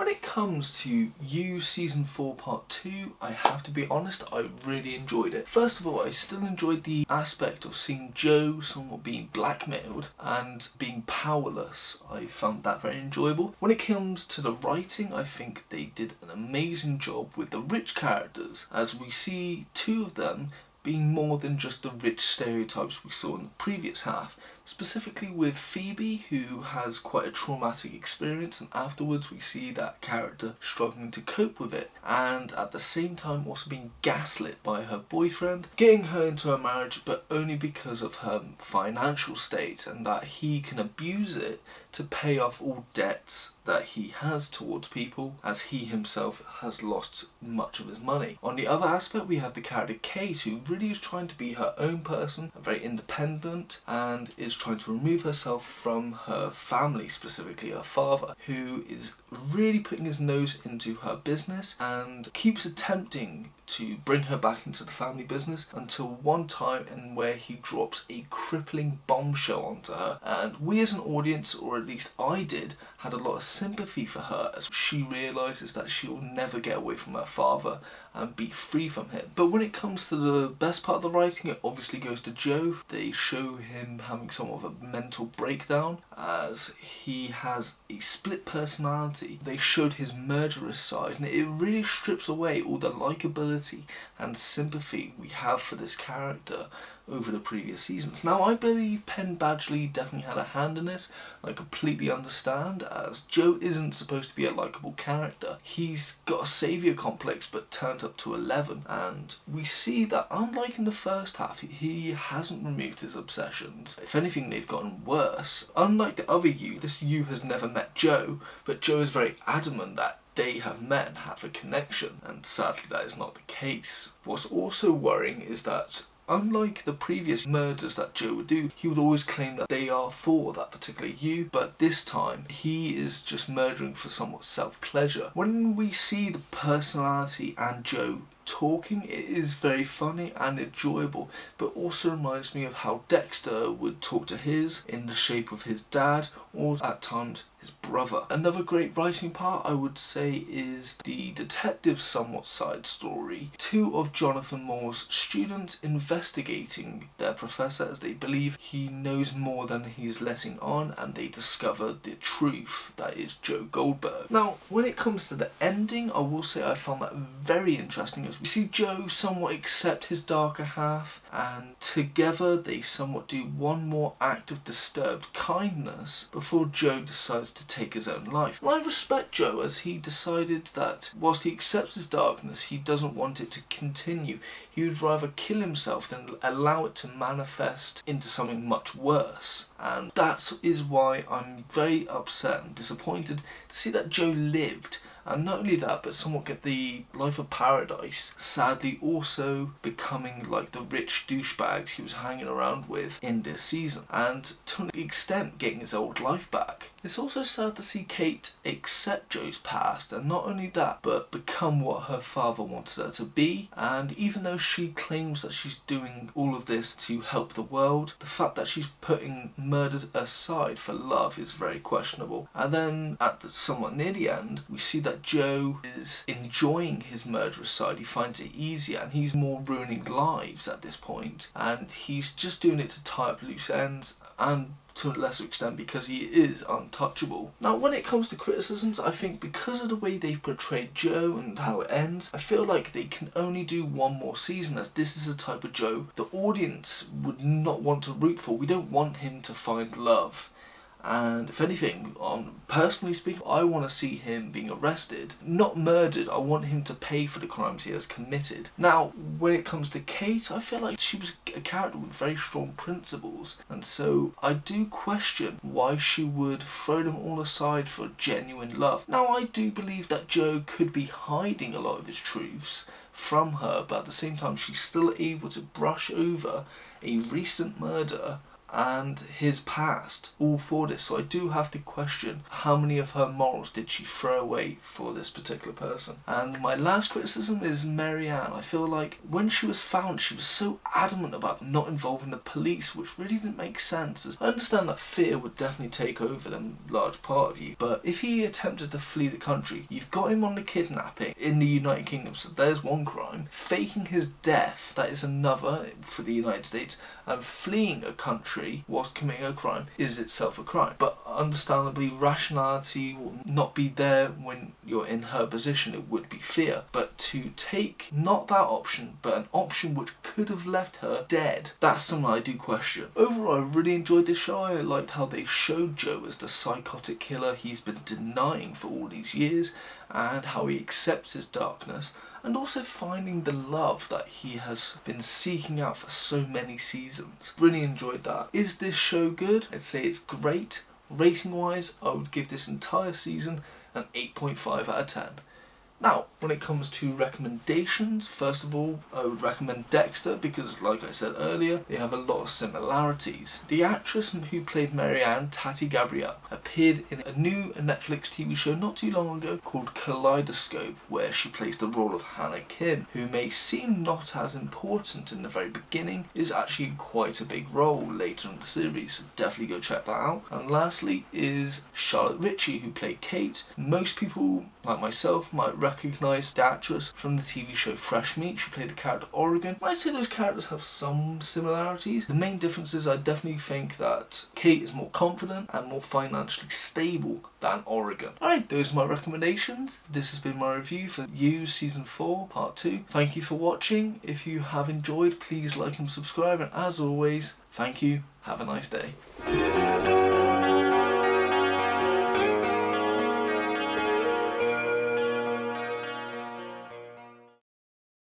when it comes to You Season 4 Part 2, I have to be honest, I really enjoyed it. First of all, I still enjoyed the aspect of seeing Joe somewhat being blackmailed and being powerless. I found that very enjoyable. When it comes to the writing, I think they did an amazing job with the rich characters, as we see two of them being more than just the rich stereotypes we saw in the previous half. Specifically with Phoebe, who has quite a traumatic experience, and afterwards we see that character struggling to cope with it, and at the same time also being gaslit by her boyfriend, getting her into a marriage but only because of her financial state, and that he can abuse it to pay off all debts that he has towards people, as he himself has lost much of his money. On the other aspect, we have the character Kate, who really is trying to be her own person, very independent, and is trying to remove herself from her family, specifically her father, who is really putting his nose into her business and keeps attempting to bring her back into the family business, until one time in where he drops a crippling bombshell onto her, and we as an audience, or at least I did, had a lot of sympathy for her as she realises that she will never get away from her father and be free from him. But when it comes to the best part of the writing, it obviously goes to Joe. They show him having somewhat of a mental breakdown, as he has a split personality. They showed his murderous side, and it really strips away all the likeability and sympathy we have for this character over the previous seasons. Now, I believe Penn Badgley definitely had a hand in this. I completely understand, as Joe isn't supposed to be a likeable character. He's got a saviour complex but turned up to 11, and we see that unlike in the first half, he hasn't removed his obsessions. If anything, they've gotten worse. Unlike the other You, this You has never met Joe, but Joe is very adamant that they have met and have a connection, and sadly that is not the case. What's also worrying is that unlike the previous murders that Joe would do, he would always claim that they are for that particular You, but this time he is just murdering for somewhat self-pleasure. When we see the personality and Joe talking, it is very funny and enjoyable, but also reminds me of how Dexter would talk to his in the shape of his dad, or at times his brother. Another great writing part, I would say, is the detective somewhat side story. Two of Jonathan Moore's students investigating their professor, as they believe he knows more than he's letting on, and they discover the truth that is Joe Goldberg. Now, when it comes to the ending, I will say I found that very interesting, as we see Joe somewhat accept his darker half, and together they somewhat do one more act of disturbed kindness before Joe decides to take his own life. And I respect Joe, as he decided that whilst he accepts his darkness, he doesn't want it to continue. He would rather kill himself than allow it to manifest into something much worse. And that is why I'm very upset and disappointed to see that Joe lived. And not only that, but somewhat get the life of paradise, sadly also becoming like the rich douchebags he was hanging around with in this season, and to an extent getting his old life back. It's also sad to see Kate accept Joe's past, and not only that, but become what her father wanted her to be. And even though she claims that she's doing all of this to help the world, the fact that she's putting murder aside for love is very questionable. And then at somewhat near the end, we see that Joe is enjoying his murderous side. He finds it easier, and he's more ruining lives at this point, and he's just doing it to tie up loose ends, and to a lesser extent because he is untouchable. Now, when it comes to criticisms, I think because of the way they've portrayed Joe and how it ends, I feel like they can only do one more season, as this is a type of Joe the audience would not want to root for. We don't want him to find love. And if anything, personally speaking, I want to see him being arrested, not murdered. I want him to pay for the crimes he has committed. Now, when it comes to Kate, I feel like she was a character with very strong principles, and so I do question why she would throw them all aside for genuine love. Now, I do believe that Joe could be hiding a lot of his truths from her, but at the same time she's still able to brush over a recent murder and his past all for this. So I do have to question how many of her morals did she throw away for this particular person. And my last criticism is Mary Ann. I feel like when she was found, she was so adamant about not involving the police, which really didn't make sense. As I understand that fear would definitely take over them large part of you, but if he attempted to flee the country, you've got him on the kidnapping in the United Kingdom, so there's one crime. Faking his death, that is another for the United States, and fleeing a country whilst committing a crime is itself a crime. But understandably, rationality will not be there when you're in her position. It would be fear. But to take not that option, but an option which could have left her dead, that's something I do question. Overall, I really enjoyed this show. I liked how they showed Joe as the psychotic killer he's been denying for all these years, and how he accepts his darkness, and also finding the love that he has been seeking out for so many seasons. Really enjoyed that. Is this show good? I'd say it's great. Rating wise, I would give this entire season an 8.5 out of 10. Now, when it comes to recommendations, first of all, I would recommend Dexter because, like I said earlier, they have a lot of similarities. The actress who played Mary Ann, Tati Gabrielle, appeared in a new Netflix TV show not too long ago called Kaleidoscope, where she plays the role of Hannah Kim, who may seem not as important in the very beginning, is actually quite a big role later in the series, so definitely go check that out. And lastly is Charlotte Ritchie, who played Kate. Most people, like myself, might recognise the actress from the TV show Fresh Meat. She played the character Oregon. I'd say those characters have some similarities. The main difference is I definitely think that Kate is more confident and more financially stable than Oregon. Alright, those are my recommendations. This has been my review for You Season 4 Part 2. Thank you for watching. If you have enjoyed, please like and subscribe, and as always, thank you. Have a nice day.